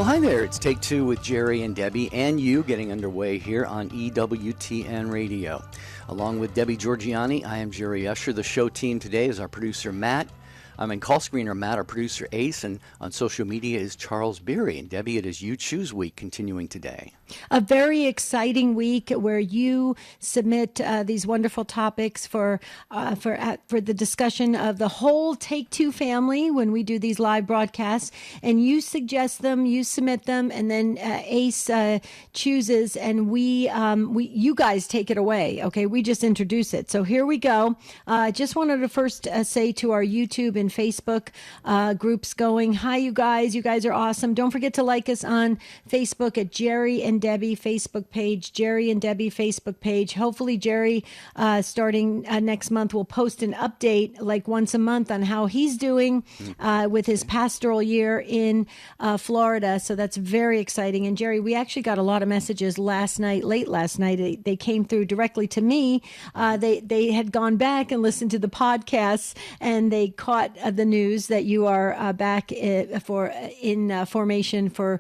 Well, hi there. It's Take Two with Jerry and Debbie and you getting underway here on EWTN Radio. Along with Debbie Georgiani, I am Jerry Usher. The show team today is our producer, Matt. Call screener Matt, our producer Ace, and on social media is Charles Beery. And Debbie, it is You Choose Week continuing today. A very exciting week where you submit these wonderful topics for the discussion of the whole Take Two family when we do these live broadcasts. And you suggest them, you submit them, and then Ace chooses, and you guys take it away. Okay, we just introduce it. So here we go. I just wanted to first say to our YouTube and Facebook groups going, hi, you guys. You guys are awesome. Don't forget to like us on Facebook at Jerry and Debbie Facebook page, Jerry and Debbie Facebook page. Hopefully, Jerry, starting next month, will post an update like once a month on how he's doing with his pastoral year in Florida. So that's very exciting. And Jerry, we actually got a lot of messages late last night. They came through directly to me. They had gone back and listened to the podcasts, and they caught the news that you are back in formation for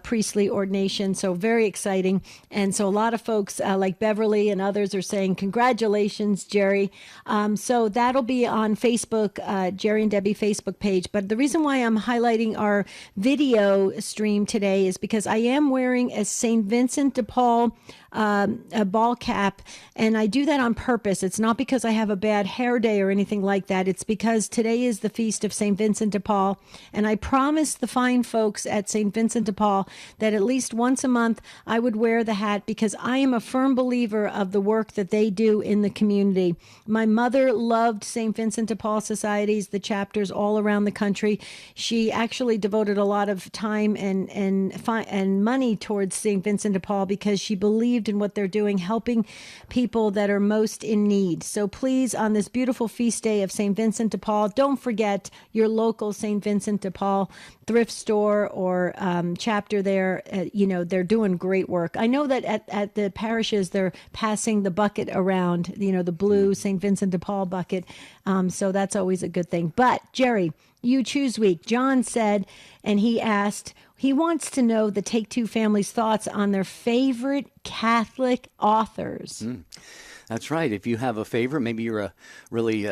priestly ordination. So very exciting. And so a lot of folks like Beverly and others are saying, congratulations, Jerry. So that'll be on Facebook, Jerry and Debbie Facebook page. But the reason why I'm highlighting our video stream today is because I am wearing a St. Vincent de Paul a ball cap, and I do that on purpose. It's not because I have a bad hair day or anything like that. It's because today is the feast of St. Vincent de Paul, and I promised the fine folks at St. Vincent de Paul that at least once a month I would wear the hat because I am a firm believer of the work that they do in the community. My mother loved St. Vincent de Paul societies, the chapters all around the country. She actually devoted a lot of time and money towards St. Vincent de Paul because she believed in what they're doing, helping people that are most in need. So please, on this beautiful feast day of St. Vincent de Paul, don't forget your local St. Vincent de Paul thrift store or chapter there. They're doing great work. I know that at the parishes, they're passing the bucket around, the blue St. Vincent de Paul bucket. So that's always a good thing. But Jerry, You Choose Week, John said, and he asked, he wants to know the Take Two family's thoughts on their favorite Catholic authors. That's right. If you have a favorite, maybe you're a really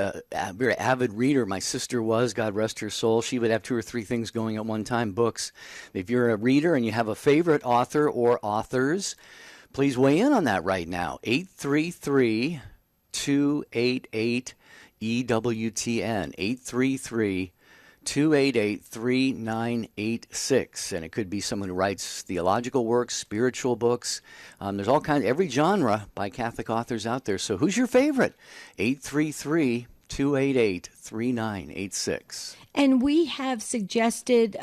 very avid reader. My sister was, God rest her soul. She would have 2 or 3 things going at one time, books. If you're a reader and you have a favorite author or authors, please weigh in on that right now. 833-288-EWTN. 833-288-3986. And it could be someone who writes theological works, spiritual books. There's all kinds, every genre by Catholic authors out there. So who's your favorite? 833-288-3986. And we have suggested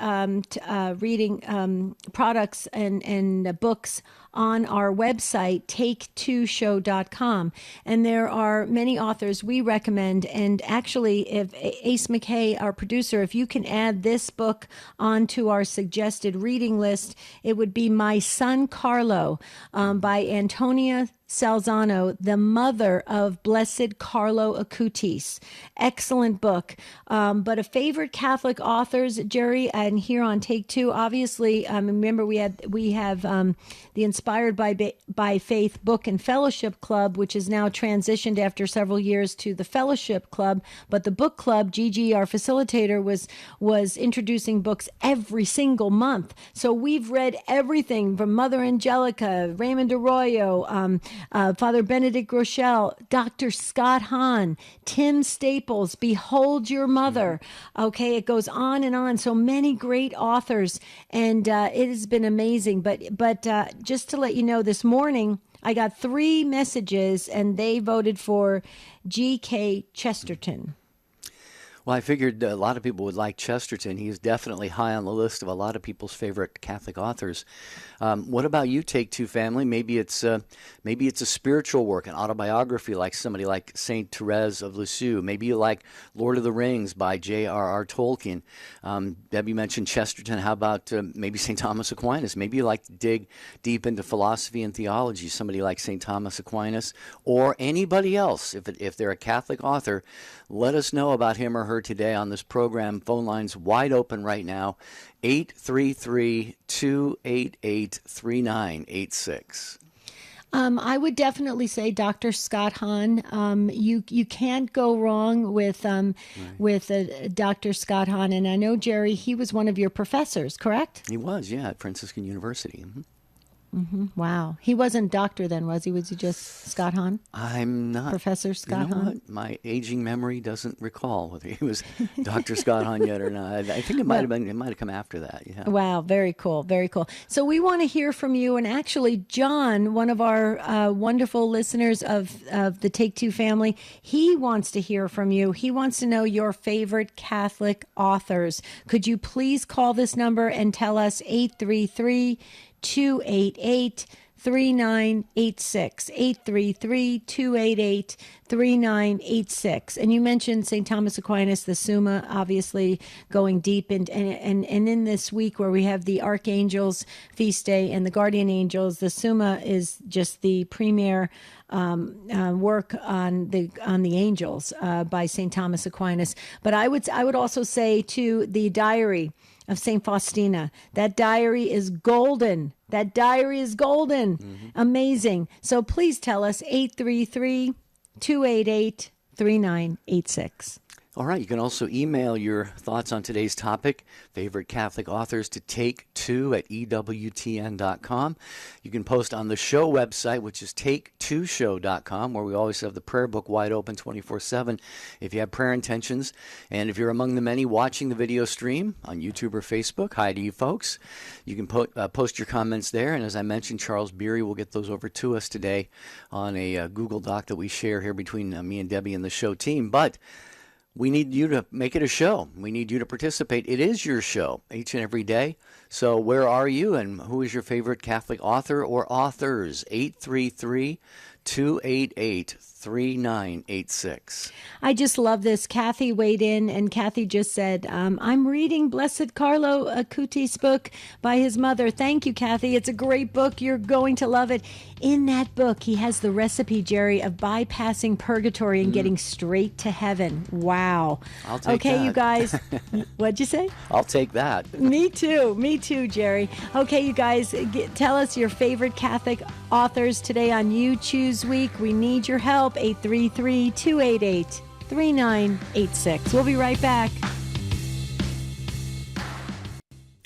reading products and books on our website, take2show.com. And there are many authors we recommend. And actually, if Ace McKay, our producer, if you can add this book onto our suggested reading list, it would be My Son Carlo by Antonia Salzano, the mother of Blessed Carlo Acutis. Excellent book. But a favorite Catholic authors, Jerry, and here on Take Two, obviously, remember we have the Inspired by Faith Book and Fellowship Club, which is now transitioned after several years to the Fellowship Club. But the book club, Gigi, our facilitator, was introducing books every single month. So we've read everything from Mother Angelica, Raymond Arroyo, Father Benedict Rochelle, Dr. Scott Hahn, Tim Staples, Behold Your Mother. Okay, it goes on and on. So many great authors, and it has been amazing. But just to let you know, this morning I got 3 messages, and they voted for G.K. Chesterton. Well, I figured a lot of people would like Chesterton. He is definitely high on the list of a lot of people's favorite Catholic authors. What about you, Take Two family? Maybe it's a spiritual work, an autobiography like somebody like Saint Therese of Lisieux. Maybe you like Lord of the Rings by J.R.R. Tolkien. Debbie mentioned Chesterton. How about maybe St. Thomas Aquinas? Maybe you like to dig deep into philosophy and theology. Somebody like St. Thomas Aquinas or anybody else. If they're a Catholic author, let us know about him or her today on this program. Phone lines wide open right now, 833-288-3986. I would definitely say Dr. Scott Hahn. You can't go wrong with Dr. Scott Hahn. And I know, Jerry, he was one of your professors, correct? He was, yeah, at Franciscan University. Mm-hmm. Wow. He wasn't doctor then, was he? Was he just Scott Hahn? I'm not. Professor Scott Hahn? What? My aging memory doesn't recall whether he was Dr. Scott Hahn yet or not. I think it might have been. It might have come after that. Yeah. Wow. Very cool. Very cool. So we want to hear from you. And actually, John, one of our wonderful listeners of the Take Two family, he wants to hear from you. He wants to know your favorite Catholic authors. Could you please call this number and tell us 833-288-3986, 833-288-3986. And you mentioned St. Thomas Aquinas, the Summa, obviously going deep. And in this week where we have the Archangels Feast Day and the Guardian Angels, the Summa is just the premier work on the angels by St. Thomas Aquinas. But I would also say, too, the diary of St. Faustina. That diary is golden. That diary is golden. Mm-hmm. Amazing. So please tell us, 833-288-3986. All right. You can also email your thoughts on today's topic, favorite Catholic authors, to take2@EWTN.com. You can post on the show website, which is take2show.com, where we always have the prayer book wide open 24/7 if you have prayer intentions. And if you're among the many watching the video stream on YouTube or Facebook, hi to you folks. You can post your comments there. And as I mentioned, Charles Beery will get those over to us today on a Google Doc that we share here between me and Debbie and the show team. But we need you to make it a show. We need you to participate. It is your show each and every day. So where are you, and who is your favorite Catholic author or authors? 833-288-3986. I just love this. Kathy weighed in, and Kathy just said, I'm reading Blessed Carlo Acuti's book by his mother. Thank you, Kathy. It's a great book. You're going to love it. In that book, he has the recipe, Jerry, of bypassing purgatory and getting straight to heaven. Wow. I'll take that. Okay, you guys. What'd you say? I'll take that. Me too. Me too, Jerry. Okay, you guys, tell us your favorite Catholic authors today on You Choose Week. We need your help. 833-288-3986. We'll be right back.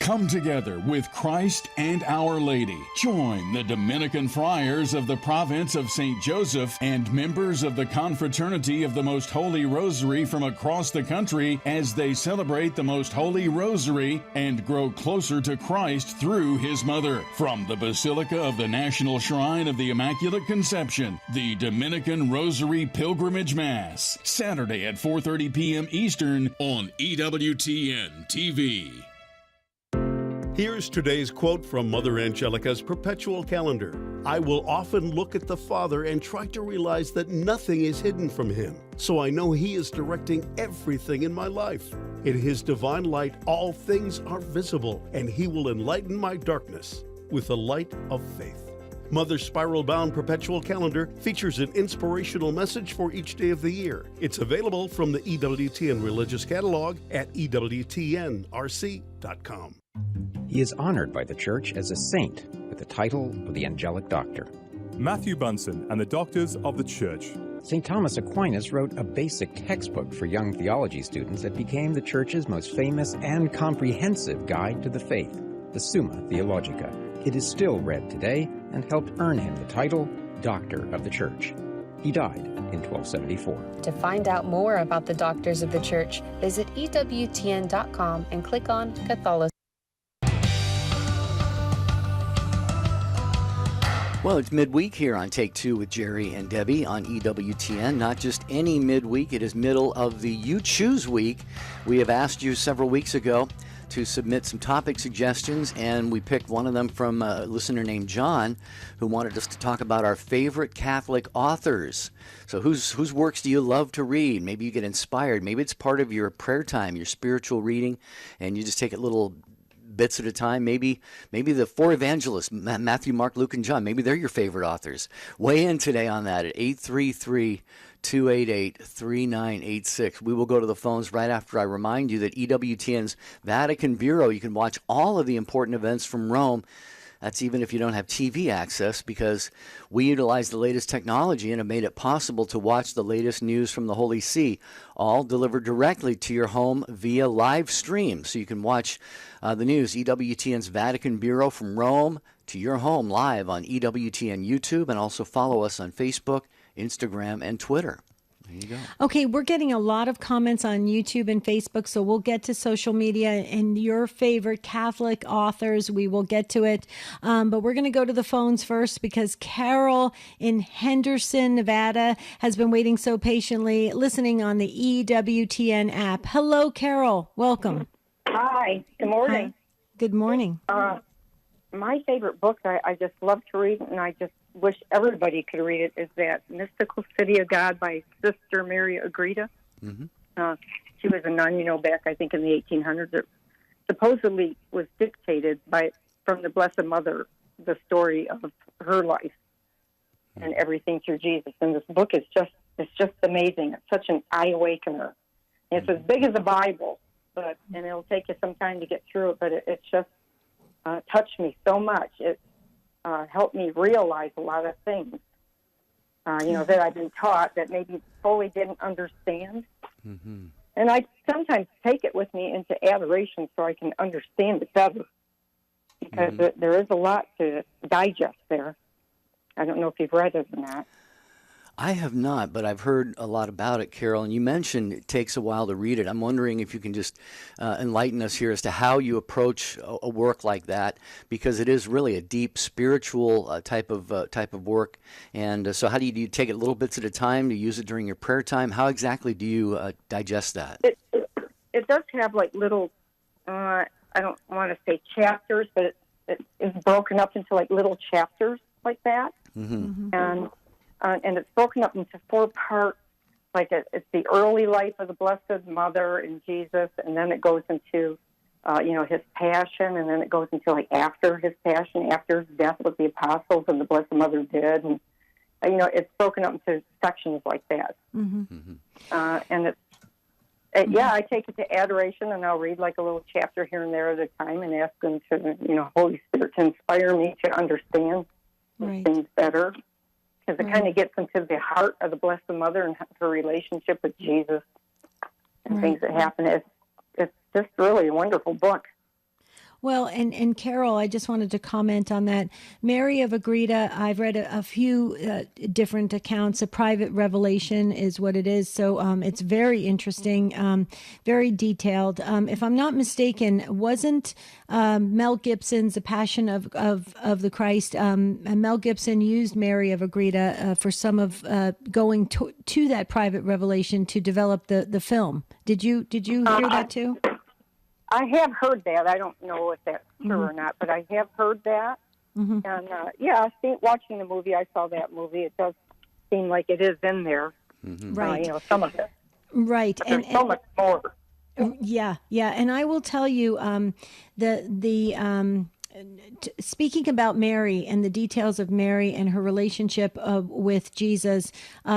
Come together with Christ and Our Lady. Join the Dominican friars of the province of St. Joseph and members of the Confraternity of the Most Holy Rosary from across the country as they celebrate the Most Holy Rosary and grow closer to Christ through His Mother. From the Basilica of the National Shrine of the Immaculate Conception, the Dominican Rosary Pilgrimage Mass, Saturday at 4:30 p.m. Eastern on EWTN TV. Here's today's quote from Mother Angelica's perpetual calendar. I will often look at the Father and try to realize that nothing is hidden from Him, so I know He is directing everything in my life. In His divine light, all things are visible, and He will enlighten my darkness with the light of faith. Mother's spiral-bound perpetual calendar features an inspirational message for each day of the year. It's available from the EWTN Religious Catalog at EWTNRC.com. He is honored by the Church as a saint with the title of the Angelic Doctor. Matthew Bunson and the Doctors of the Church. St. Thomas Aquinas wrote a basic textbook for young theology students that became the Church's most famous and comprehensive guide to the faith, the Summa Theologica. It is still read today and helped earn him the title Doctor of the Church. He died in 1274. To find out more about the Doctors of the Church, visit EWTN.com and click on Catholicism. Well, it's midweek here on Take Two with Jerry and Debbie on EWTN. Not just any midweek, it is middle of the You Choose Week. We have asked you several weeks ago to submit some topic suggestions, and we picked one of them from a listener named John, who wanted us to talk about our favorite Catholic authors. So whose works do you love to read? Maybe you get inspired. Maybe it's part of your prayer time, your spiritual reading, and you just take a little bits at a time. Maybe the four evangelists, Matthew, Mark, Luke, and John, maybe they're your favorite authors. Weigh in today on that at 833-288-3986. We will go to the phones right after I remind you that EWTN's Vatican Bureau, you can watch all of the important events from Rome. That's even if you don't have TV access, because we utilize the latest technology and have made it possible to watch the latest news from the Holy See, all delivered directly to your home via live stream. So you can watch the news, EWTN's Vatican Bureau from Rome to your home live on EWTN YouTube, and also follow us on Facebook, Instagram, and Twitter. There you go. Okay, we're getting a lot of comments on YouTube and Facebook, so we'll get to social media and your favorite Catholic authors. We will get to it. But we're going to go to the phones first because Carol in Henderson, Nevada, has been waiting so patiently, listening on the EWTN app. Hello, Carol. Welcome. Hi. Good morning. Hi. Good morning. My favorite book I just love to read, and I just wish everybody could read it, is that Mystical City of God by Sister Mary Agreda. Mm-hmm. She was a nun, back, I think, in the 1800s. It supposedly was dictated from the Blessed Mother, the story of her life and everything through Jesus. And this book is just amazing. It's such an eye-awakener. It's as big as the Bible, and it'll take you some time to get through it, but it's just touched me so much. It helped me realize a lot of things, that I've been taught that maybe fully didn't understand. Mm-hmm. And I sometimes take it with me into adoration so I can understand it better, because there is a lot to digest there. I don't know if you've read it or not. I have not, but I've heard a lot about it, Carol. And you mentioned it takes a while to read it. I'm wondering if you can just enlighten us here as to how you approach a work like that, because it is really a deep spiritual type of work. And so, how do you take it little bits at a time? Do you use it during your prayer time? How exactly do you digest that? It does have like little. I don't want to say chapters, but it is broken up into like little chapters like that, and it's broken up into 4 parts. Like it's the early life of the Blessed Mother and Jesus, and then it goes into, his passion, and then it goes into like after his passion, after his death, what the apostles and the Blessed Mother did, and it's broken up into sections like that. And it's I take it to adoration, and I'll read like a little chapter here and there at a time, and ask them to, Holy Spirit, to inspire me to understand things better. Because it kind of gets into the heart of the Blessed Mother and her relationship with Jesus and things that happen. It's just really a wonderful book. Well, and Carol, I just wanted to comment on that. Mary of Agreda, I've read a few different accounts. A private revelation is what it is. So it's very interesting, very detailed. If I'm not mistaken, wasn't Mel Gibson's The Passion of the Christ, Mel Gibson used Mary of Agreda for some of going to that private revelation to develop the film. Did you hear that too? I have heard that. I don't know if that's true or not, but I have heard that. And, watching the movie, I saw that movie. It does seem like it is in there, right? Some of it. Right. But there's so much more. Yeah. And I will tell you, speaking about Mary and the details of Mary and her relationship with Jesus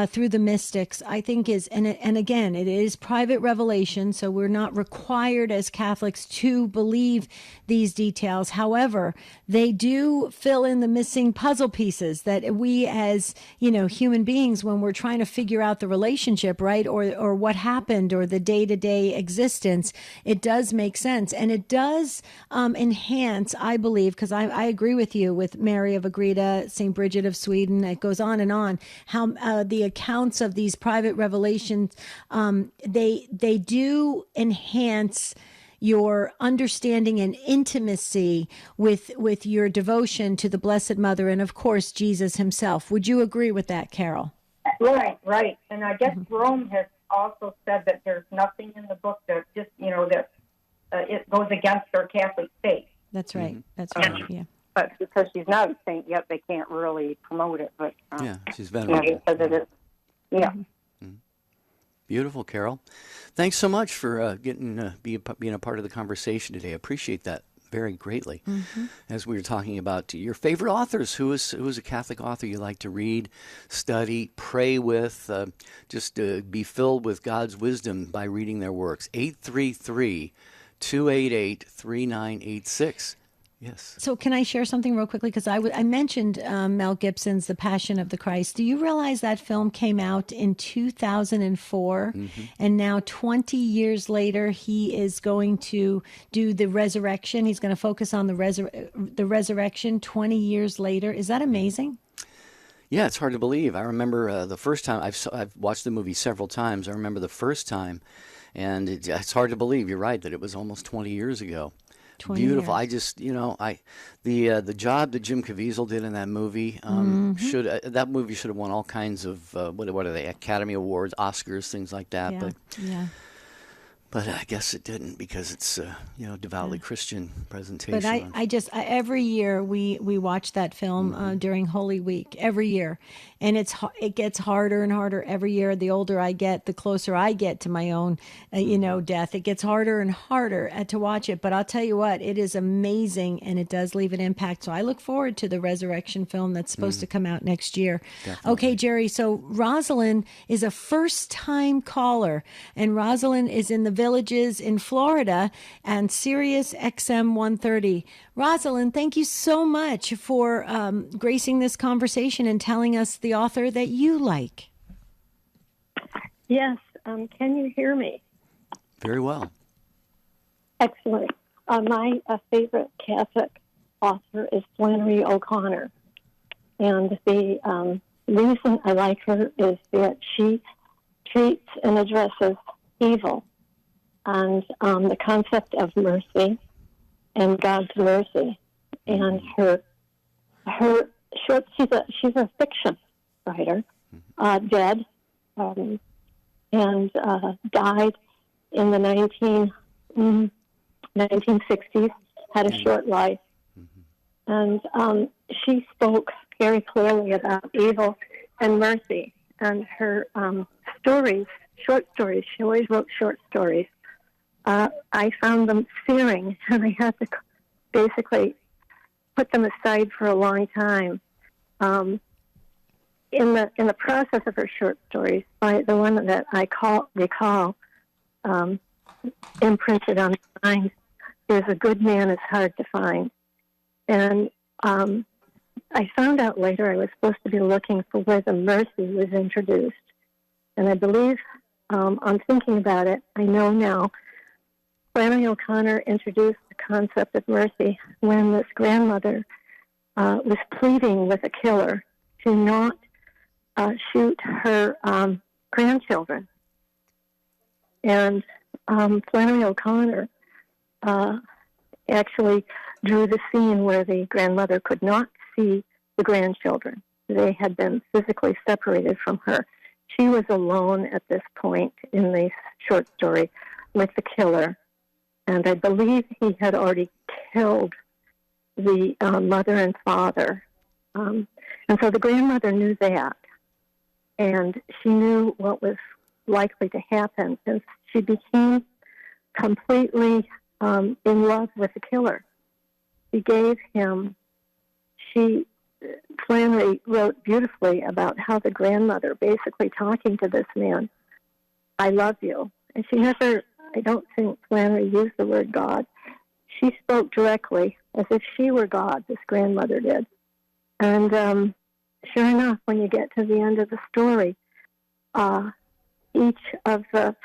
through the mystics, I think and again, it is private revelation, so we're not required as Catholics to believe these details. However, they do fill in the missing puzzle pieces that we as, human beings, when we're trying to figure out the relationship, right, or what happened, or the day-to-day existence, it does make sense. And it does enhance, I believe, because I agree with you with Mary of Agreda, St. Bridget of Sweden, it goes on, how the accounts of these private revelations, they do enhance your understanding and intimacy with your devotion to the Blessed Mother and, of course, Jesus himself. Would you agree with that, Carol? Right. And I guess Rome has also said that there's nothing in the book that just, that it goes against our Catholic faith. That's right. That's right. Yeah. But because she's not a saint yet, they can't really promote it. But she's venerable. Yeah. Beautiful, Carol. Thanks so much for being a part of the conversation today. I appreciate that very greatly. As we were talking about your favorite authors, who is a Catholic author you like to read, study, pray with, just be filled with God's wisdom by reading their works. 833-288-3986. Yes. So can I share something real quickly? Because I mentioned Mel Gibson's The Passion of the Christ. Do you realize that film came out in 2004? And now 20 years later, he is going to do the resurrection. He's going to focus on the resurrection 20 years later. Is that amazing? Yeah, it's hard to believe. I remember the first time, I've watched the movie several times. I remember the first time, and it's hard to believe, you're right, that it was almost 20 years ago. Beautiful. Years. I just, the job that Jim Caviezel did in that movie that movie should have won all kinds of what are they, Academy Awards, Oscars, things like that. Yeah. But I guess it didn't because it's devoutly Christian presentation. But I every year we watch that film during Holy Week every year, and it gets harder and harder every year. The older I get, the closer I get to my own death. It gets harder and harder to watch it. But I'll tell you what, it is amazing, and it does leave an impact. So I look forward to the resurrection film that's supposed to come out next year. Definitely. Okay, Jerry. So Rosalind is a first-time caller, and Rosalind is in the Villages in Florida and Sirius XM 130. Rosalind, thank you so much for gracing this conversation and telling us the author that you like. Yes. Can you hear me? Very well. Excellent. My favorite Catholic author is Flannery O'Connor. And the reason I like her is that she treats and addresses evil and the concept of mercy and God's mercy. And her short, she's a fiction writer, dead, and died in the 1960s, had a short life. And she spoke very clearly about evil and mercy. And her stories, short stories, she always wrote short stories. I found them searing, and I had to basically put them aside for a long time. In the process of her short stories, the one that I recall imprinted on my mind is "A good man is hard to find," and I found out later I was supposed to be looking for where the mercy was introduced, and I believe, on thinking about it, I know now. Flannery O'Connor introduced the concept of mercy when this grandmother was pleading with a killer to not shoot her grandchildren. And Flannery O'Connor actually drew the scene where the grandmother could not see the grandchildren. They had been physically separated from her. She was alone at this point in the short story with the killer. And I believe he had already killed the mother and father. And so the grandmother knew that. And she knew what was likely to happen. And she became completely in love with the killer. She gave him, Flannery wrote beautifully about how the grandmother basically talking to this man, "I love you." And she never, I don't think Flannery used the word God. She spoke directly as if she were God, this grandmother did. And sure enough, when you get to the end of the story, each of the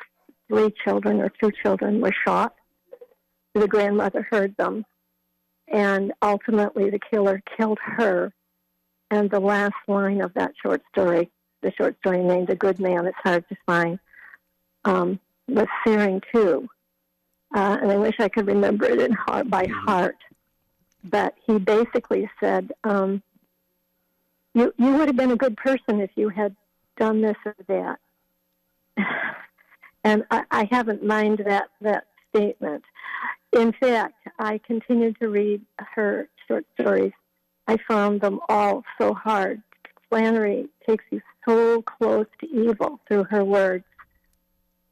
3 children or 2 children were shot. The grandmother heard them. And ultimately, the killer killed her. And the last line of that short story, the short story named "A Good Man is Hard to Find," was searing too. And I wish I could remember it by heart. But he basically said, you would have been a good person if you had done this or that. And I haven't minded that statement. In fact, I continued to read her short stories. I found them all so hard. Flannery takes you so close to evil through her words.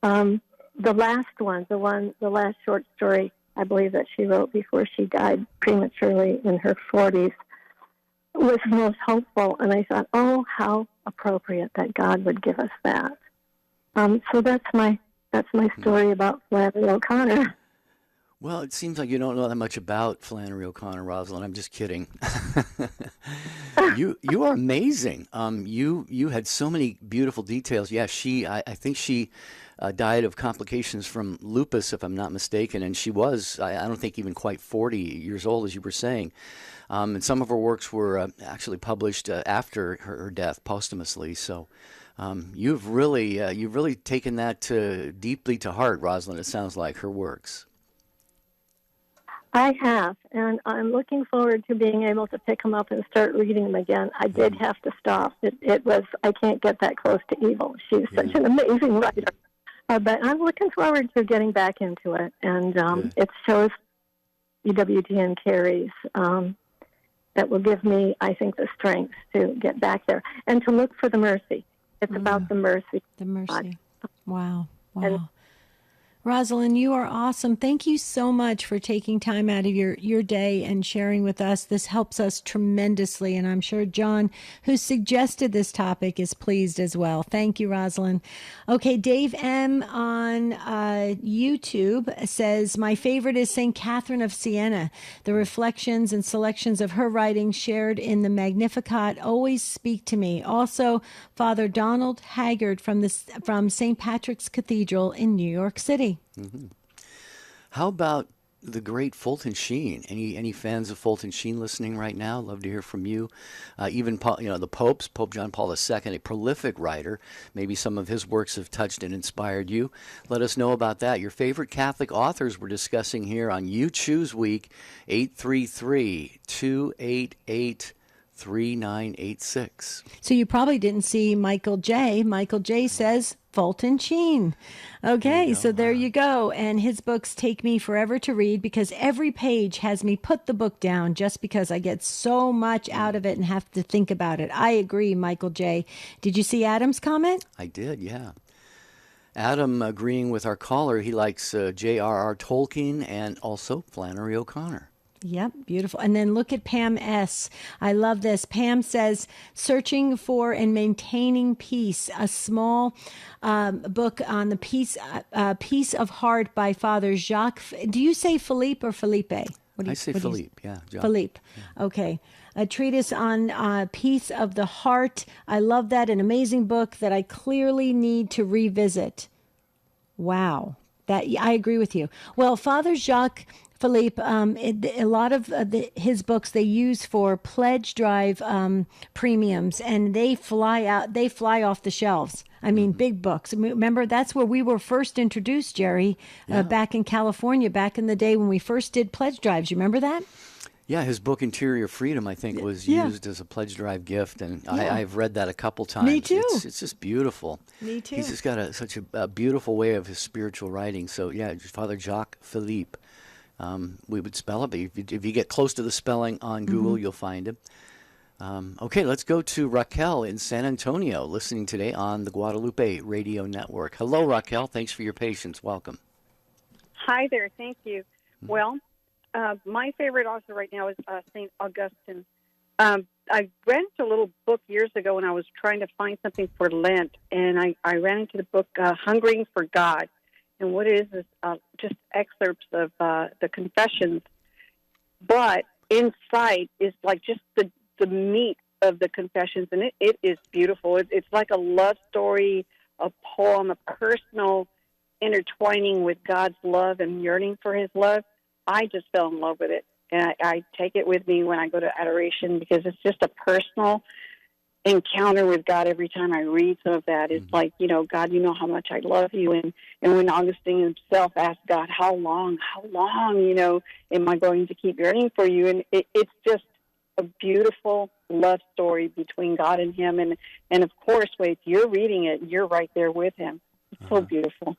The last one, the last short story I believe that she wrote before she died prematurely in her 40s, was most hopeful. And I thought, oh, how appropriate that God would give us that. So that's my story about Flannery O'Connor. Well, it seems like you don't know that much about Flannery O'Connor, Rosalind. I'm just kidding. You are amazing. You had so many beautiful details. Yeah, I think she died of complications from lupus, if I'm not mistaken, and she was I don't think even quite 40 years old, as you were saying. And some of her works were actually published after her death, posthumously. So you've really taken that deeply to heart, Rosalind. It sounds like her works. I have, and I'm looking forward to being able to pick them up and start reading them again. I did have to stop. I can't get that close to evil. She's such an amazing writer. But I'm looking forward to getting back into it. And it shows EWTN carries that will give me, I think, the strength to get back there and to look for the mercy. It's about the mercy. The mercy. Wow. And Rosalind, you are awesome. Thank you so much for taking time out of your day and sharing with us. This helps us tremendously, and I'm sure John, who suggested this topic, is pleased as well. Thank you, Rosalind. Okay, Dave M. on YouTube says, my favorite is St. Catherine of Siena. The reflections and selections of her writings shared in the Magnificat always speak to me. Also, Father Donald Haggard from St. Patrick's Cathedral in New York City. Mm-hmm. How about the great Fulton Sheen? Any fans of Fulton Sheen listening right now? Love to hear from you. Even the popes, Pope John Paul II, a prolific writer. Maybe some of his works have touched and inspired you. Let us know about that. Your favorite Catholic authors we're discussing here on You Choose Week, 833-288-3986. So you probably didn't see Michael J. Michael J. says Fulton Sheen. Okay, so there you go. And his books take me forever to read because every page has me put the book down just because I get so much out of it and have to think about it. I agree, Michael J. Did you see Adam's comment? I did, yeah. Adam agreeing with our caller. He likes J.R.R. Tolkien and also Flannery O'Connor. Yep, beautiful. And then look at Pam S. I love this. Pam says, Searching for and Maintaining Peace, a small book on the Peace of Heart by Father Jacques. Do you say Philippe or Felipe? I say Philippe, yeah. Jacques. Philippe, okay. A treatise on peace of the heart. I love that. An amazing book that I clearly need to revisit. Wow. I agree with you. Well, Father Jacques Philippe, a lot of his books they use for pledge drive premiums, and they fly off the shelves. I mean, big books. Remember, that's where we were first introduced, Jerry, back in California, back in the day when we first did pledge drives. You remember that? Yeah, his book Interior Freedom, I think, was used as a pledge drive gift, and I've read that a couple times. Me too. It's just beautiful. Me too. He's just got such a beautiful way of his spiritual writing. So, yeah, Father Jacques Philippe. We would spell it, but if you get close to the spelling on Google, you'll find him. Okay, let's go to Raquel in San Antonio, listening today on the Guadalupe Radio Network. Hello, Raquel. Thanks for your patience. Welcome. Hi there. Thank you. Well, my favorite author right now is St. Augustine. I read a little book years ago when I was trying to find something for Lent, and I ran into the book Hungering for God. And what it is just excerpts of the Confessions. But inside is like just the meat of the Confessions, and it is beautiful. It's like a love story, a poem, a personal intertwining with God's love and yearning for his love. I just fell in love with it, and I take it with me when I go to adoration because it's just a personal encounter with God every time I read some of that. It's like, God, you know how much I love you. And when Augustine himself asked God, how long, am I going to keep yearning for you? And it's just a beautiful love story between God and him. And of course, if you're reading it, you're right there with him. It's so beautiful.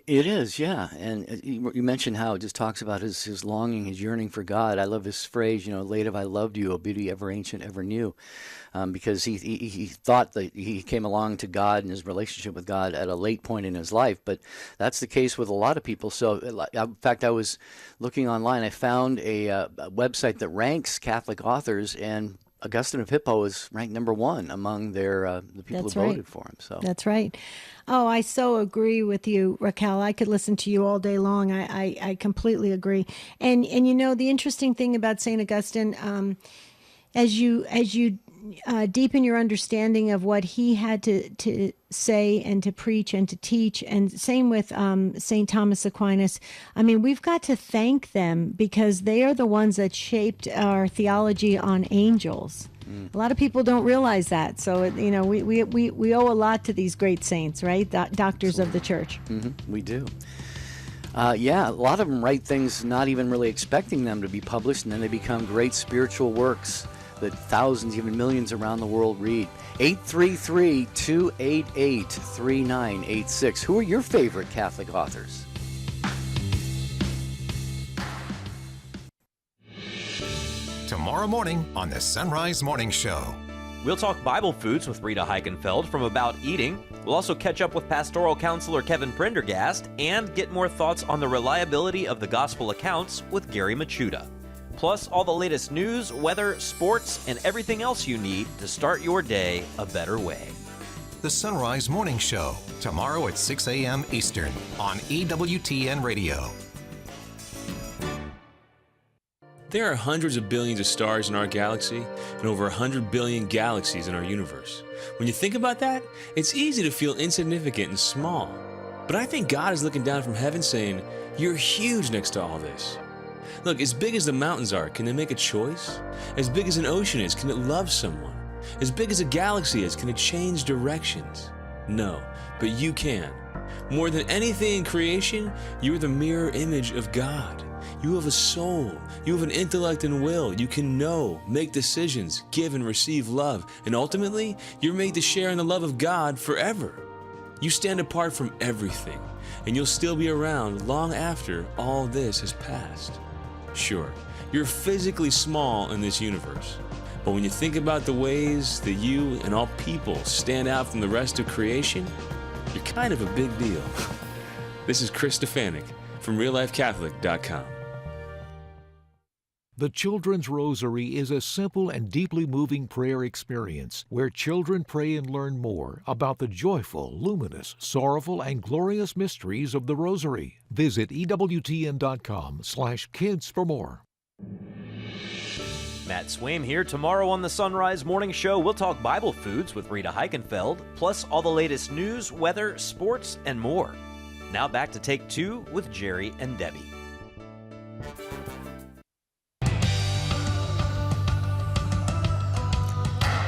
It is, yeah. And you mentioned how it just talks about his longing, his yearning for God. I love this phrase, late have I loved you, O beauty ever ancient, ever new. Because he thought that he came along to God and his relationship with God at a late point in his life. But that's the case with a lot of people. So, in fact, I was looking online. I found a website that ranks Catholic authors, and Augustine of Hippo is ranked number one among the people That's who right. voted for him. So That's right. Oh, I so agree with you, Raquel. I could listen to you all day long. I completely agree. And the interesting thing about St. Augustine, as you deepen your understanding of what he had to say and to preach and to teach, and same with St. Thomas Aquinas. I mean, we've got to thank them because they are the ones that shaped our theology on angels. A lot of people don't realize that. So, we owe a lot to these great saints, right? Doctors of the church. we do. Yeah, a lot of them write things not even really expecting them to be published, and then they become great spiritual works that thousands, even millions around the world read. 833-288-3986. Who are your favorite Catholic authors? Tomorrow morning on the Sunrise Morning Show. We'll talk Bible foods with Rita Heikenfeld from About Eating. We'll also catch up with pastoral counselor Kevin Prendergast and get more thoughts on the reliability of the gospel accounts with Gary Machuda. Plus, all the latest news, weather, sports, and everything else you need to start your day a better way. The Sunrise Morning Show, tomorrow at 6 a.m. Eastern on EWTN Radio. There are hundreds of billions of stars in our galaxy and over 100 billion galaxies in our universe. When you think about that, it's easy to feel insignificant and small. But I think God is looking down from heaven saying, "You're huge next to all this." Look, as big as the mountains are, can they make a choice? As big as an ocean is, can it love someone? As big as a galaxy is, can it change directions? No, but you can. More than anything in creation, you are the mirror image of God. You have a soul. You have an intellect and will. You can know, make decisions, give and receive love. And ultimately, you're made to share in the love of God forever. You stand apart from everything, and you'll still be around long after all this has passed. Sure, you're physically small in this universe, but when you think about the ways that you and all people stand out from the rest of creation, you're kind of a big deal. This is Chris Stefanik from reallifecatholic.com. The Children's Rosary is a simple and deeply moving prayer experience where children pray and learn more about the joyful, luminous, sorrowful, and glorious mysteries of the Rosary. Visit EWTN.com/kids for more. Matt Swaim here. Tomorrow on the Sunrise Morning Show, we'll talk Bible foods with Rita Heikenfeld, plus all the latest news, weather, sports, and more. Now back to Take Two with Jerry and Debbie.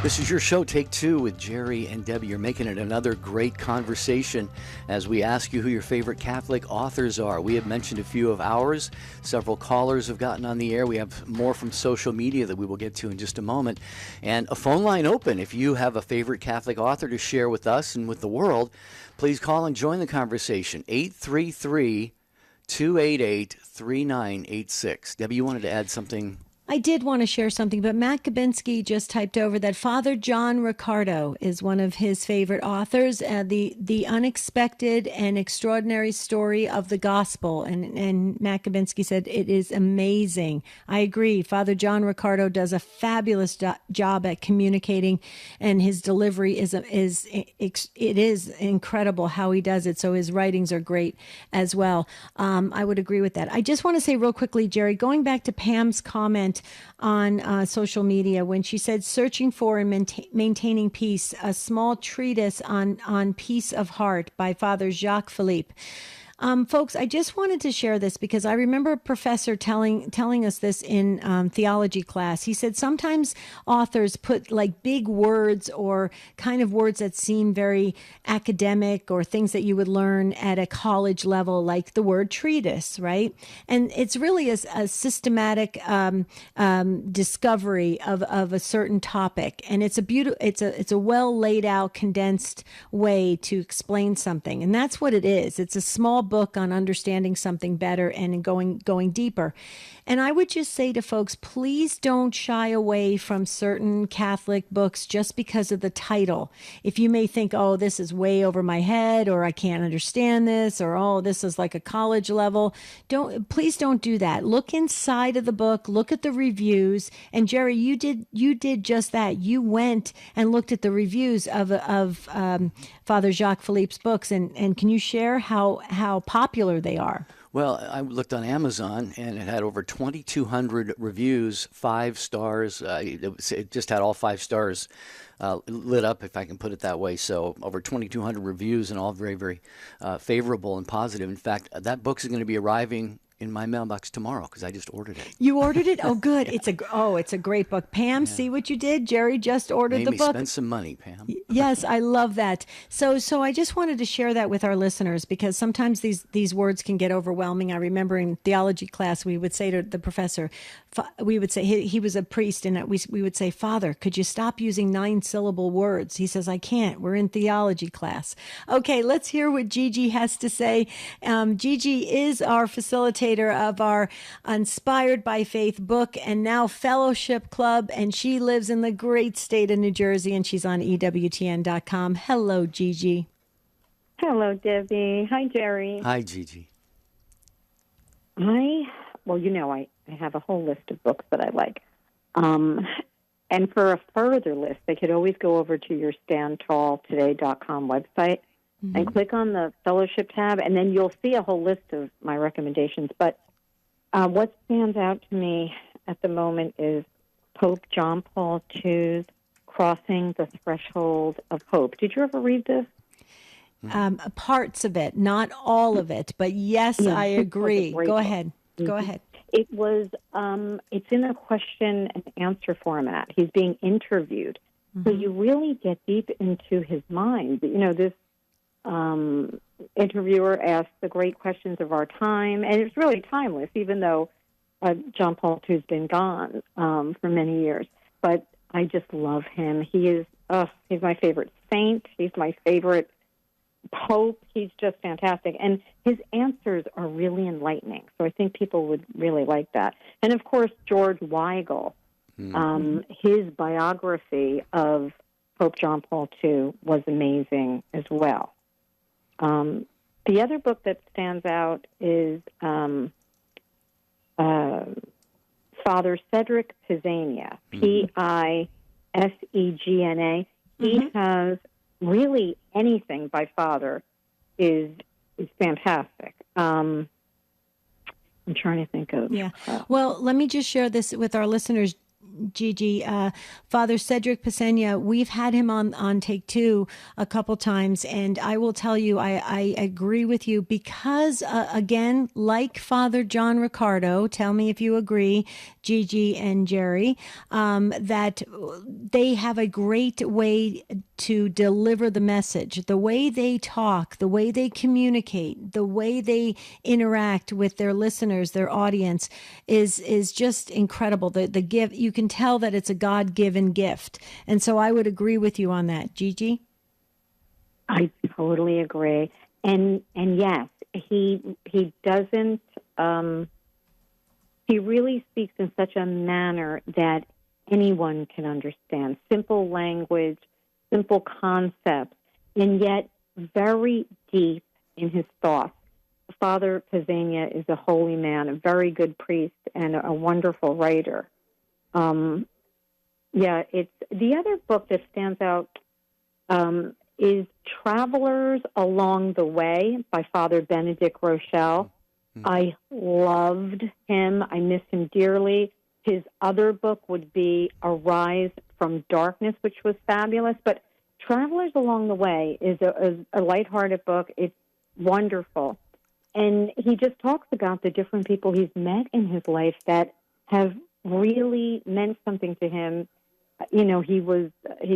This is your show, Take Two, with Jerry and Debbie. You're making it another great conversation as we ask you who your favorite Catholic authors are. We have mentioned a few of ours. Several callers have gotten on the air. We have more from social media that we will get to in just a moment. And a phone line open. If you have a favorite Catholic author to share with us and with the world, please call and join the conversation. 833-288-3986. Debbie, you wanted to add something? I did want to share something, but Matt Kabinski just typed over that Father John Riccardo is one of his favorite authors, the unexpected and extraordinary story of the gospel. And Matt Kabinski said it is amazing. I agree. Father John Riccardo does a fabulous job at communicating, and his delivery is incredible how he does it. So his writings are great as well. I would agree with that. I just want to say real quickly, Jerry, going back to Pam's comment on social media when she said searching for and maintaining peace, a small treatise on peace of heart by Father Jacques Philippe. Folks, I just wanted to share this because I remember a professor telling us this in theology class. He said sometimes authors put like big words or kind of words that seem very academic or things that you would learn at a college level, like the word treatise, right? And it's really a systematic discovery of a certain topic, and it's a well laid out, condensed way to explain something, and that's what it is. It's a small book on understanding something better and going deeper. And I would just say to folks, please don't shy away from certain Catholic books just because of the title. If you may think, oh, this is way over my head, or I can't understand this, or oh, this is like a college level, please don't do that. Look inside of the book, look at the reviews. And Jerry, you did just that. You went and looked at the reviews of Father Jacques Philippe's books, and can you share how popular they are? Well, I looked on Amazon, and it had over 2,200 reviews, 5 stars. It just had all 5 stars lit up, if I can put it that way. So over 2,200 reviews, and all very, very favorable and positive. In fact, that book is going to be arriving in my mailbox tomorrow because I just ordered it. You ordered it? Oh, good. Yeah. It's a great book. Pam, see what you did? Jerry just ordered the book. Spend some money, Pam. Yes, I love that. So I just wanted to share that with our listeners because sometimes these words can get overwhelming. I remember in theology class we would say to the professor, we would say he was a priest, and we would say, Father, could you stop using 9-syllable words? He says, I can't. We're in theology class. Okay, let's hear what Gigi has to say. Gigi is our facilitator of our Inspired by Faith book and now Fellowship Club, and she lives in the great state of New Jersey, and she's on EWTN.com. Hello, Gigi. Hello, Debbie. Hi, Jerry. Hi, Gigi. I have a whole list of books that I like. And for a further list, they could always go over to your standtalltoday.com website and click on the fellowship tab, and then you'll see a whole list of my recommendations. But what stands out to me at the moment is Pope John Paul II's Crossing the Threshold of Hope. Did you ever read this? Parts of it, not all of it, but yes, yeah, I agree. Go ahead. Go ahead. It was, it's in a question and answer format. He's being interviewed. So you really get deep into his mind. You know, this interviewer asks the great questions of our time, and it's really timeless, even though John Paul II's been gone for many years. But I just love him. He's my favorite saint. He's my favorite pope. He's just fantastic. And his answers are really enlightening. So I think people would really like that. And, of course, George Weigel, his biography of Pope John Paul II was amazing as well. The other book that stands out is Father Cedric Pisania, Pisegna. He has really anything by Father is fantastic. I'm trying to think of. Yeah. Well, let me just share this with our listeners, Gigi. Father Cedric Pisegna, we've had him on Take Two a couple times, and I will tell you, I agree with you because, again, like Father John Riccardo, tell me if you agree, Gigi and Jerry, that they have a great way to deliver the message. The way they talk, the way they communicate, the way they interact with their listeners, their audience is just incredible. The gift, you can tell that it's a God-given gift. And so I would agree with you on that. Gigi? I totally agree. And yes, he doesn't, he really speaks in such a manner that anyone can understand. Simple language, simple concepts, and yet very deep in his thoughts. Father Pisegna is a holy man, a very good priest, and a wonderful writer. It's the other book that stands out is Travelers Along the Way by Father Benedict Rochelle. I loved him. I miss him dearly. His other book would be Arise from Darkness, which was fabulous. But Travelers Along the Way is a lighthearted book. It's wonderful. And he just talks about the different people he's met in his life that have really meant something to him. You know, he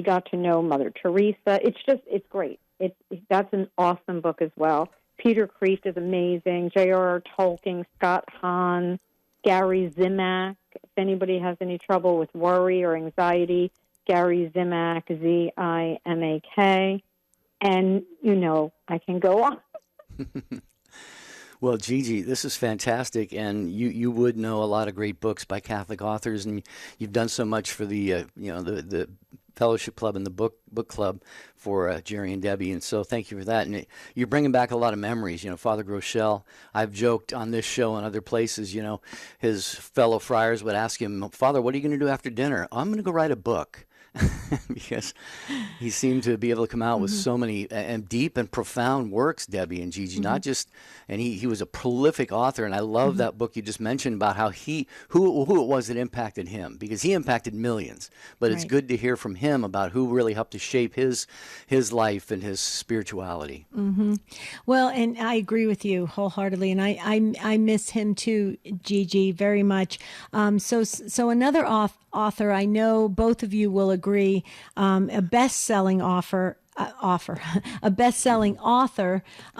got to know Mother Teresa. It's great. That's an awesome book as well. Peter Kreeft is amazing. J.R.R. Tolkien, Scott Hahn, Gary Zimak. If anybody has any trouble with worry or anxiety, Gary Zimak, Zimak. And, you know, I can go on. Well, Gigi, this is fantastic, and you would know a lot of great books by Catholic authors, and you've done so much for the the Fellowship Club and the book club for Jerry and Debbie, and so thank you for that. And you're bringing back a lot of memories. Father Groeschel, I've joked on this show and other places, his fellow friars would ask him, Father, what are you going to do after dinner? I'm going to go write a book. Because he seemed to be able to come out with so many and deep and profound works, Debbie and Gigi, not just, and he was a prolific author, and I love that book you just mentioned about how who it was that impacted him, because he impacted millions, but it's good to hear from him about who really helped to shape his life and his spirituality. Well, and I agree with you wholeheartedly, and I miss him too, Gigi, very much. So another author, I know both of you will agree, a best-selling author,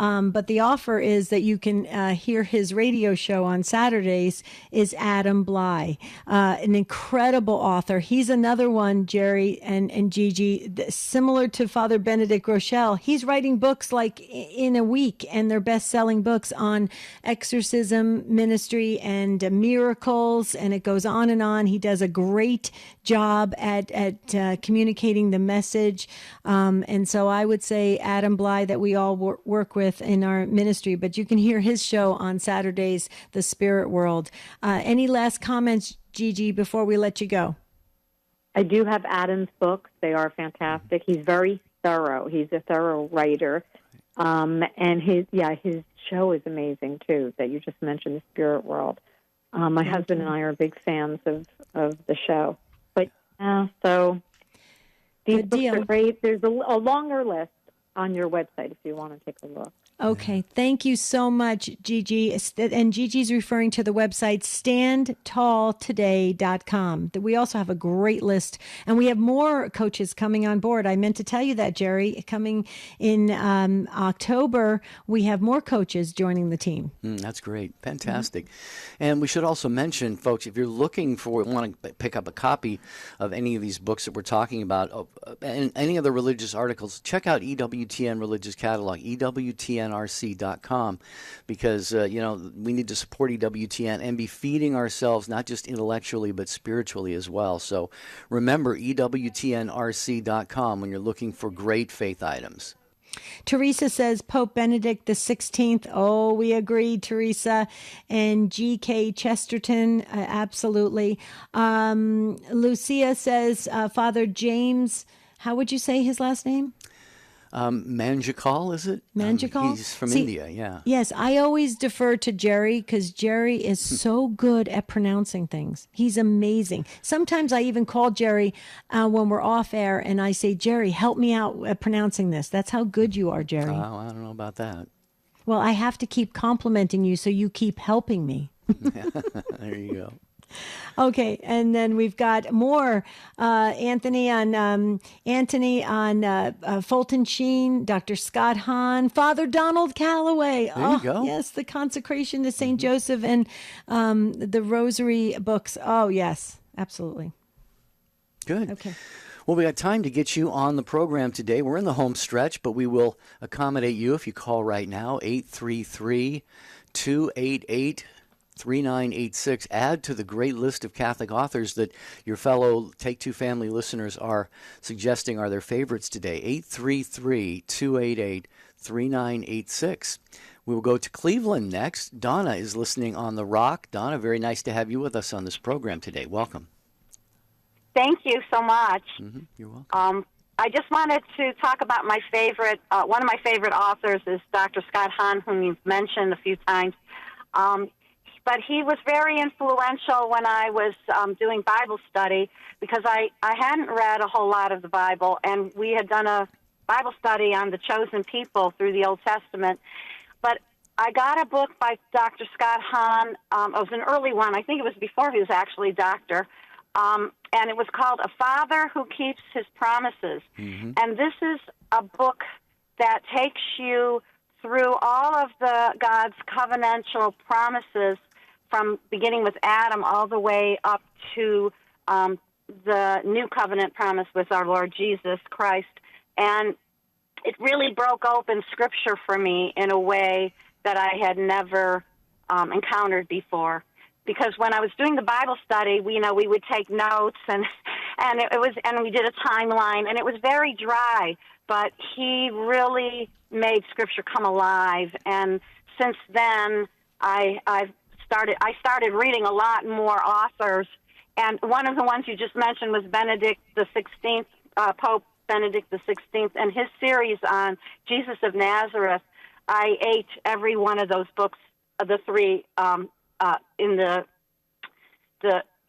but the offer is that you can hear his radio show on Saturdays, is Adam Bly, an incredible author. He's another one, Jerry and Gigi, similar to Father Benedict Groeschel. He's writing books like in a week, and they're best-selling books on exorcism ministry and miracles, and it goes on and on. He does a great job at communicating the message, and so I would say Adam Bly, that we all work with in our ministry, but you can hear his show on Saturdays, The Spirit World. Any last comments, Gigi, before we let you go? I do have Adam's books. They are fantastic. He's very thorough. He's a thorough writer. And his show is amazing, too, that you just mentioned, The Spirit World. My husband and I are big fans of the show. But, so... These books are great. There's a longer list on your website if you want to take a look. Okay. Thank you so much, Gigi. And Gigi's referring to the website standtalltoday.com. We also have a great list, and we have more coaches coming on board. I meant to tell you that, Jerry. Coming in October, we have more coaches joining the team. That's great. Fantastic. And we should also mention, folks, if you're looking for, want to pick up a copy of any of these books that we're talking about, and any other religious articles, check out EWTN Religious Catalog, EWTNRC.com, because, we need to support EWTN and be feeding ourselves not just intellectually but spiritually as well. So remember, EWTNRC.com when you're looking for great faith items. Teresa says Pope Benedict the 16th. Oh, we agree, Teresa. And G.K. Chesterton, absolutely. Lucia says Father James, how would you say his last name? Manjikal, is it? Manjikal? He's from India, yeah. Yes, I always defer to Jerry because Jerry is so good at pronouncing things. He's amazing. Sometimes I even call Jerry when we're off air and I say, Jerry, help me out at pronouncing this. That's how good you are, Jerry. Oh, I don't know about that. Well, I have to keep complimenting you so you keep helping me. There you go. Okay, and then we've got more Anthony on Fulton Sheen, Dr. Scott Hahn, Father Donald Calloway. There you go. Yes, the Consecration to St. Joseph and the Rosary books. Oh, yes, absolutely. Good. Okay. Well, we got time to get you on the program today. We're in the home stretch, but we will accommodate you if you call right now, 833-288-3986. Add to the great list of Catholic authors that your fellow Take Two family listeners are suggesting are their favorites today. 833-288-3986. We will go to Cleveland next. Donna is listening on The Rock. Donna, very nice to have you with us on this program today. Welcome. Thank you so much. You're welcome. I just wanted to talk about my favorite, one of my favorite authors is Dr. Scott Hahn, whom you've mentioned a few times. But he was very influential when I was doing Bible study because I hadn't read a whole lot of the Bible, and we had done a Bible study on the chosen people through the Old Testament. But I got a book by Dr. Scott Hahn. It was an early one. I think it was before he was actually doctor. And it was called A Father Who Keeps His Promises. And this is a book that takes you through all of God's covenantal promises from beginning with Adam all the way up to the new covenant promise with our Lord Jesus Christ. And it really broke open Scripture for me in a way that I had never encountered before. Because when I was doing the Bible study, we would take notes and we did a timeline, and it was very dry. But he really made Scripture come alive, and since then I started reading a lot more authors. And one of the ones you just mentioned was Benedict the 16th, Pope Benedict the 16th, and his series on Jesus of Nazareth. I ate every one of those books, the three in the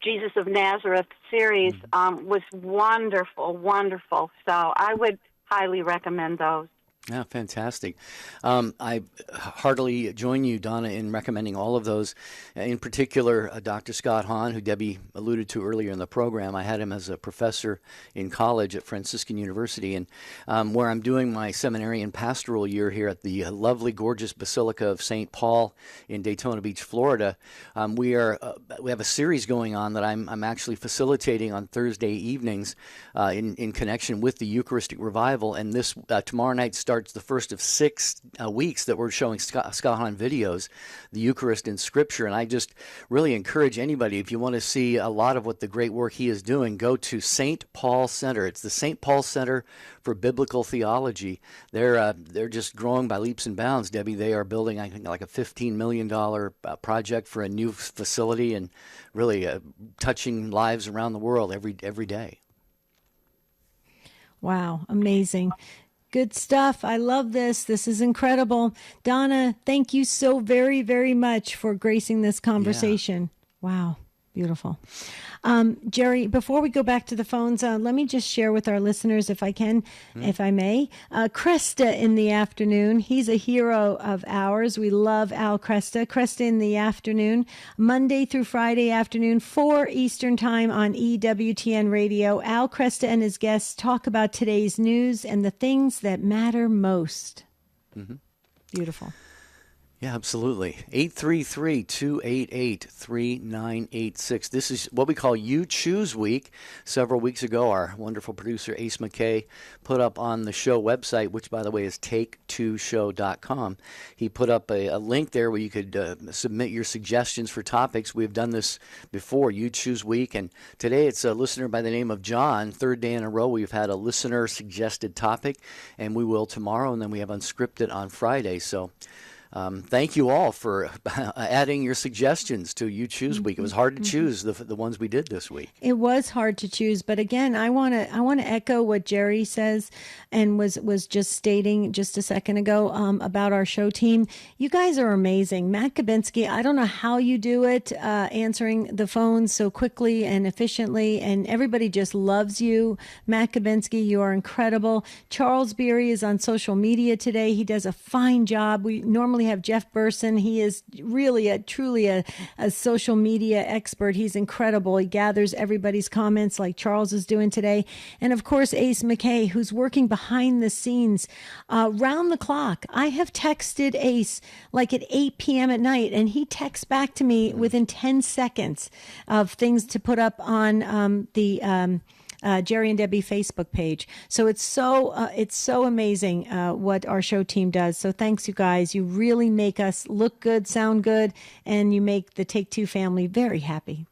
Jesus of Nazareth series, was wonderful, wonderful. So I would highly recommend those. Yeah, fantastic. I heartily join you, Donna, in recommending all of those. In particular, Dr. Scott Hahn, who Debbie alluded to earlier in the program. I had him as a professor in college at Franciscan University, and where I'm doing my seminary and pastoral year here at the lovely, gorgeous Basilica of St. Paul in Daytona Beach, Florida. We have a series going on that I'm actually facilitating on Thursday evenings in connection with the Eucharistic Revival, and this tomorrow night starts the first of 6 weeks that we're showing Scott Hahn videos, the Eucharist in Scripture. And I just really encourage anybody, if you want to see a lot of what the great work he is doing, go to St. Paul Center. It's the St. Paul Center for Biblical Theology. They're just growing by leaps and bounds, Debbie. They are building, I think, like a $15 million project for a new facility, and really touching lives around the world every day. Wow, amazing. Good stuff. I love this. This is incredible. Donna, thank you so very, very much for gracing this conversation. Yeah. Wow. Beautiful. Jerry, before we go back to the phones, let me just share with our listeners, if I can, if I may. Cresta in the afternoon. He's a hero of ours. We love Al Cresta. Cresta in the afternoon, Monday through Friday afternoon, 4 Eastern Time on EWTN Radio. Al Cresta and his guests talk about today's news and the things that matter most. Mm-hmm. Beautiful. Yeah, absolutely. 833-288-3986. This is what we call You Choose Week. Several weeks ago, our wonderful producer, Ace McKay, put up on the show website, which, by the way, is take2show.com. He put up a link there where you could submit your suggestions for topics. We've done this before, You Choose Week, and today it's a listener by the name of John. Third day in a row we've had a listener-suggested topic, and we will tomorrow, and then we have Unscripted on Friday. So thank you all for adding your suggestions to You Choose Week. It was hard to choose the ones we did this week. It was hard to choose, but again, I want to echo what Jerry says and was just stating just a second ago about our show team. You guys are amazing. Matt Kabinski, I don't know how you do it, answering the phones so quickly and efficiently, and everybody just loves you. Matt Kabinski, you are incredible. Charles Beery is on social media today. He does a fine job. We normally have Jeff Burson. He is really truly a social media expert. He's incredible. He gathers everybody's comments like Charles is doing today. And of course, Ace McKay, who's working behind the scenes round the clock. I have texted Ace like at 8 p.m. at night, and he texts back to me within 10 seconds of things to put up on the Jerry and Debbie Facebook page. So it's so amazing what our show team does. So thanks, you guys. You really make us look good, sound good, and you make the Take Two family very happy.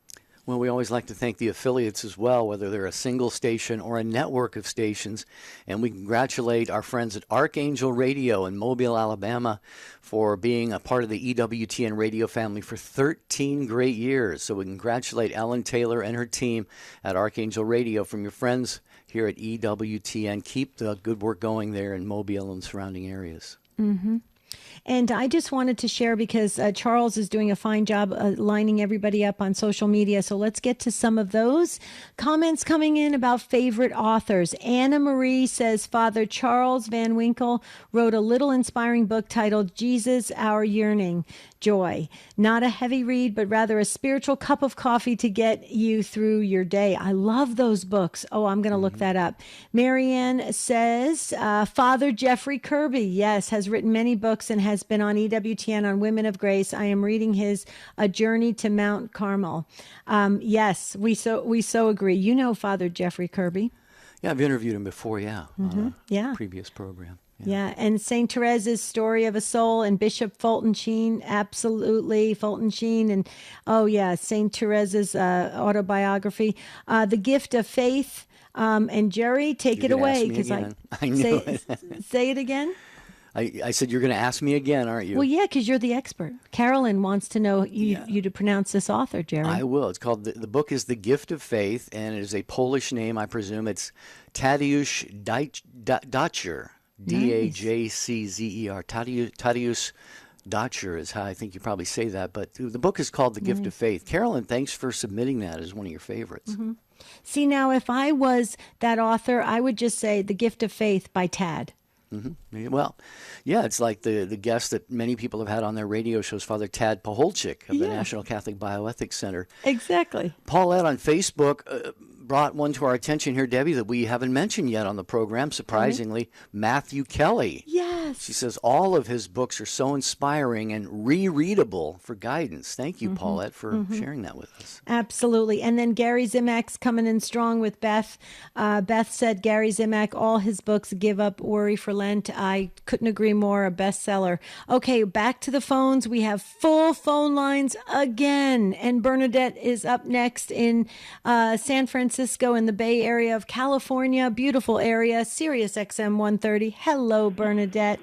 Well, we always like to thank the affiliates as well, whether they're a single station or a network of stations. And we congratulate our friends at Archangel Radio in Mobile, Alabama, for being a part of the EWTN radio family for 13 great years. So we congratulate Ellen Taylor and her team at Archangel Radio from your friends here at EWTN. Keep the good work going there in Mobile and surrounding areas. Mm-hmm. And I just wanted to share, because Charles is doing a fine job lining everybody up on social media. So let's get to some of those comments coming in about favorite authors. Anna Marie says Father Charles Van Winkle wrote a little inspiring book titled Jesus, Our Yearning Joy. Not a heavy read, but rather a spiritual cup of coffee to get you through your day. I love those books. Oh, I'm going to look that up. Marianne says Father Jeffrey Kirby, yes, has written many books and has been on EWTN on Women of Grace. I am reading his A Journey to Mount Carmel. Yes, we so agree. You know Father Jeffrey Kirby. Yeah, I've interviewed him before, on a previous program. Yeah, and St. Teresa's Story of a Soul and Bishop Fulton Sheen, absolutely, Fulton Sheen, and St. Teresa's autobiography, The Gift of Faith, and Jerry, take it away, because I knew it. Say it again. I said you're going to ask me again, aren't you? Well, yeah, because you're the expert. Carolyn wants to know you to pronounce this author, Jerry. I will. It's called, the book is The Gift of Faith, and it is a Polish name, I presume. It's Tadeusz Dacher, Dajczer. Tadeusz Dacher is how I think you probably say that, but the book is called The Gift of Faith. Carolyn, thanks for submitting that as one of your favorites. Mm-hmm. See, now, if I was that author, I would just say The Gift of Faith by Tad. Mm-hmm. Well, yeah, it's like the guest that many people have had on their radio shows, Father Tad Paholczyk of the National Catholic Bioethics Center. Exactly. Paulette on Facebook brought one to our attention here, Debbie, that we haven't mentioned yet on the program, surprisingly, Matthew Kelly. Yes. She says all of his books are so inspiring and rereadable for guidance. Thank you, Paulette, for sharing that with us. Absolutely. And then Gary Zimak's coming in strong with Beth. Beth said Gary Zimak, all his books, Give Up Worry for Lent. I couldn't agree more, a bestseller. Okay, back to the phones. We have full phone lines again. And Bernadette is up next in San Francisco in the Bay Area of California. Beautiful area, Sirius XM 130. Hello, Bernadette.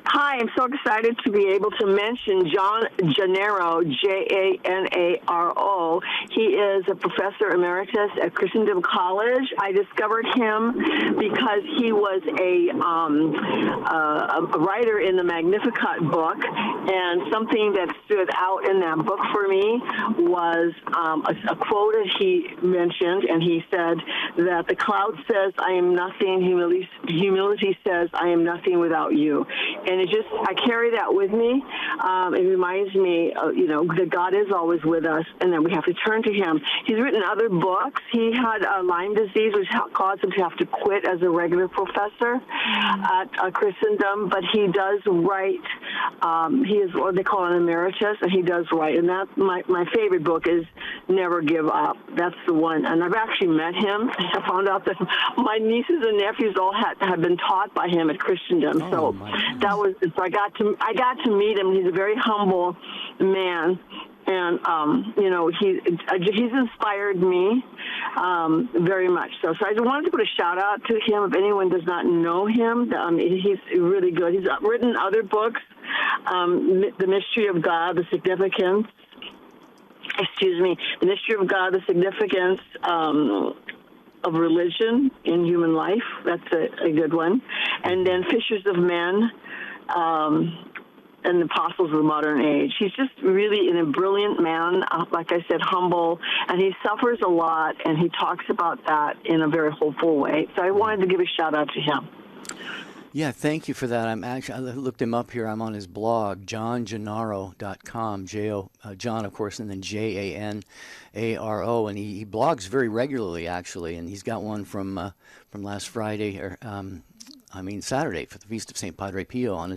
Hi, I'm so excited to be able to mention John Janaro, Janaro. He is a professor emeritus at Christendom College. I discovered him because he was a writer in the Magnificat book, and something that stood out in that book for me was a quote that he mentioned, and he said that the cloud says, I am nothing, humility says, I am nothing without you. And I carry that with me. It reminds me, that God is always with us, and then we have to turn to Him. He's written other books. He had Lyme disease, which caused him to have to quit as a regular professor at Christendom, but he does write. He is what they call an emeritus, and he does write. And that my favorite book is Never Give Up. That's the one. And I've actually met him. I found out that my nieces and nephews all had been taught by him at Christendom. So that was. So I got to meet him. He's a very humble man, and he's inspired me very much. So I just wanted to put a shout out to him. If anyone does not know him, he's really good. He's written other books, The Mystery of God, The Significance. The Mystery of God, The Significance of Religion in Human Life. That's a good one. And then Fishers of Men. And the apostles of the modern age. He's just really a brilliant man, like I said, humble, and he suffers a lot, and he talks about that in a very hopeful way. So I wanted to give a shout out to him. Yeah, thank you for that. I looked him up here. I'm on his blog, johnjanaro.com, John, of course, and then Janaro, and he blogs very regularly, actually, and he's got one from last Friday, Saturday, for the Feast of St. Padre Pio on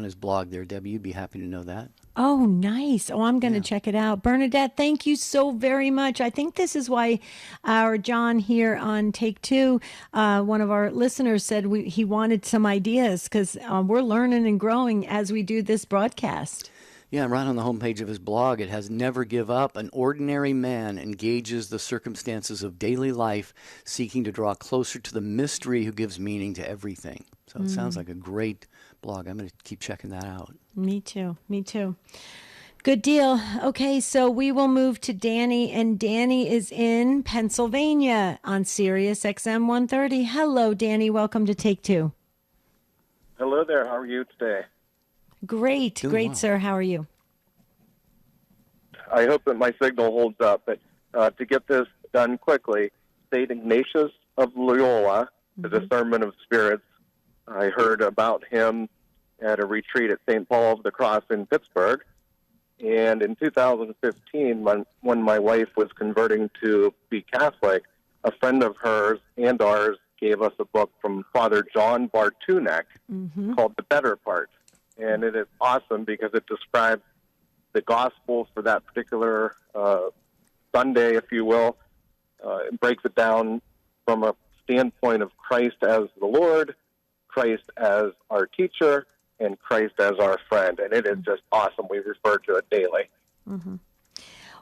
his blog there. Debbie, you'd be happy to know that. Oh, nice. Oh, I'm going to check it out. Bernadette, thank you so very much. I think this is why our John here on Take Two, one of our listeners said he wanted some ideas, because we're learning and growing as we do this broadcast. Yeah, right on the homepage of his blog, it has Never Give Up. An ordinary man engages the circumstances of daily life, seeking to draw closer to the mystery who gives meaning to everything. So it sounds like a great blog. I'm going to keep checking that out. Me too. Good deal. Okay, so we will move to Danny, and Danny is in Pennsylvania on Sirius XM 130. Hello, Danny. Welcome to Take Two. Hello there. How are you today? Great, well. Sir. How are you? I hope that my signal holds up. But to get this done quickly, St. Ignatius of Loyola, the Discernment of Spirits, I heard about him at a retreat at St. Paul of the Cross in Pittsburgh. And in 2015, when my wife was converting to be Catholic, a friend of hers and ours gave us a book from Father John Bartunek called The Better Part. And it is awesome because it describes the gospel for that particular Sunday, if you will. It breaks it down from a standpoint of Christ as the Lord, Christ as our teacher and Christ as our friend. And it is just awesome. We refer to it daily. Mm-hmm.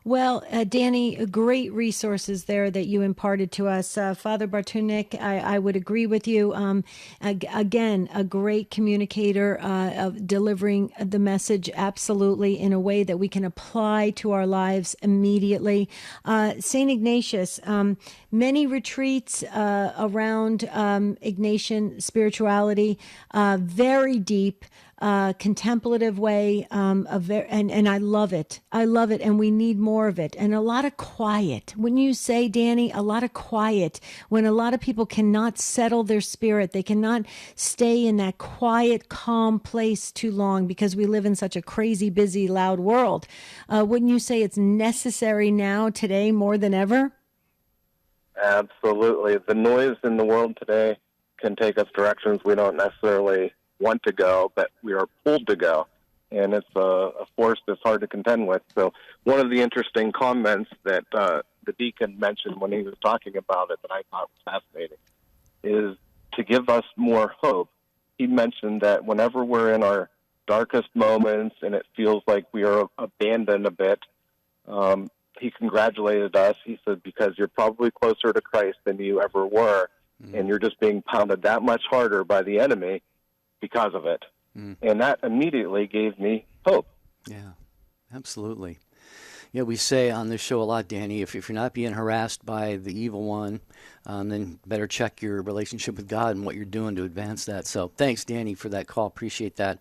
Well, Danny, great resources there that you imparted to us. Father Bartunek, I would agree with you. Again, a great communicator of delivering the message absolutely in a way that we can apply to our lives immediately. St. Ignatius, many retreats around Ignatian spirituality, very deep. Contemplative way, and I love it. I love it, and we need more of it. And a lot of quiet. Wouldn't you say, Danny? A lot of quiet. When a lot of people cannot settle their spirit, they cannot stay in that quiet, calm place too long because we live in such a crazy, busy, loud world. Wouldn't you say it's necessary now, today, more than ever? Absolutely. The noise in the world today can take us directions we don't necessarily want to go, but we are pulled to go. And it's a force that's hard to contend with. So one of the interesting comments that the deacon mentioned when he was talking about it that I thought was fascinating is to give us more hope. He mentioned that whenever we're in our darkest moments and it feels like we are abandoned a bit, he congratulated us. He said, because you're probably closer to Christ than you ever were, and you're just being pounded that much harder by the enemy because of it. And that immediately gave me hope. Yeah, absolutely. Yeah, we say on this show a lot, Danny, if you're not being harassed by the evil one, then better check your relationship with God and what you're doing to advance that. So thanks, Danny, for that call. Appreciate that.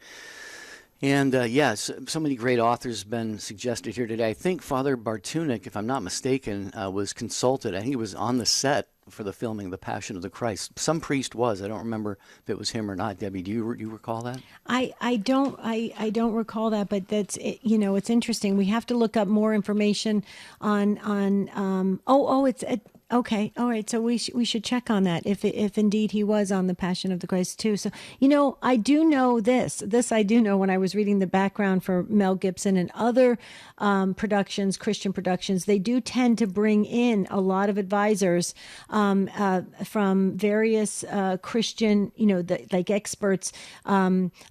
And yes, so many great authors have been suggested here today. I think Father Bartunek, if I'm not mistaken, was consulted, and he was on the set for the filming of The Passion of the Christ. Some priest was. I don't remember if it was him or not. Debbie, do you recall that? I don't recall that, but that's it's interesting. We have to look up more information on okay, all right. So we should check on that if indeed he was on The Passion of the Christ too. So I do know this I do know when I was reading the background for Mel Gibson and other productions, Christian productions, they do tend to bring in a lot of advisors from various Christian, like experts,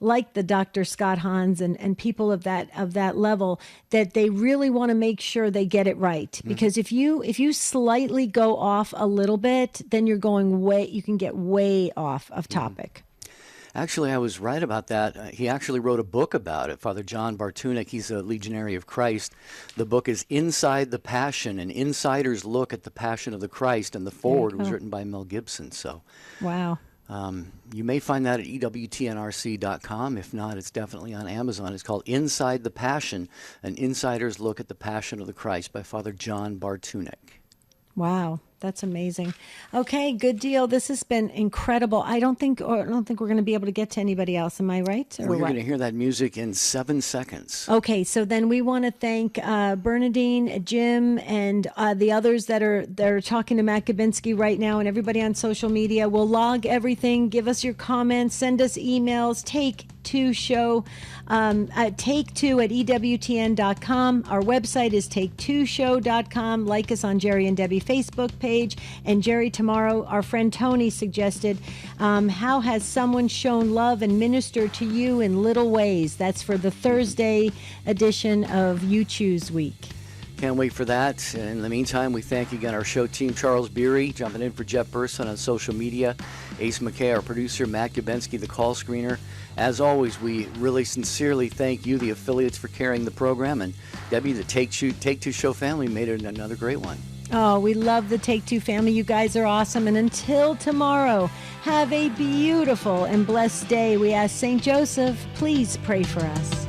like the Dr. Scott Hahns and people of that level, that they really want to make sure they get it right. Because if you slightly go off a little bit, then you can get way off of topic. Actually, I was right about that. He actually wrote a book about it, Father John Bartunek. He's a Legionary of Christ. The book is Inside the Passion, an insider's look at the Passion of the Christ, and the foreword was written by Mel Gibson. So, wow. You may find that at EWTNRC.com. If not, it's definitely on Amazon. It's called Inside the Passion, an insider's look at the Passion of the Christ by Father John Bartunek. Wow, that's amazing. Okay, good deal. This has been incredible. I don't think we're going to be able to get to anybody else. Am I right? We're going to hear that music in 7 seconds. Okay, so then we want to thank Bernadine, Jim, and the others that are talking to Matt Gabinski right now, and everybody on social media. We'll log everything. Give us your comments. Send us emails. Take2show. Take2 at EWTN.com. Our website is take2show.com. Like us on Jerry and Debbie Facebook page. And Jerry, tomorrow, our friend Tony suggested, how has someone shown love and ministered to you in little ways? That's for the Thursday edition of You Choose Week. Can't wait for that. In the meantime, we thank again our show team, Charles Beery, jumping in for Jeff Burson on social media, Ace McKay, our producer, Matt Gabinski, the call screener. As always, we really sincerely thank you, the affiliates, for carrying the program. And Debbie, the Take-Two show family made it another great one. Oh, we love the Take-Two family. You guys are awesome. And until tomorrow, have a beautiful and blessed day. We ask St. Joseph, please pray for us.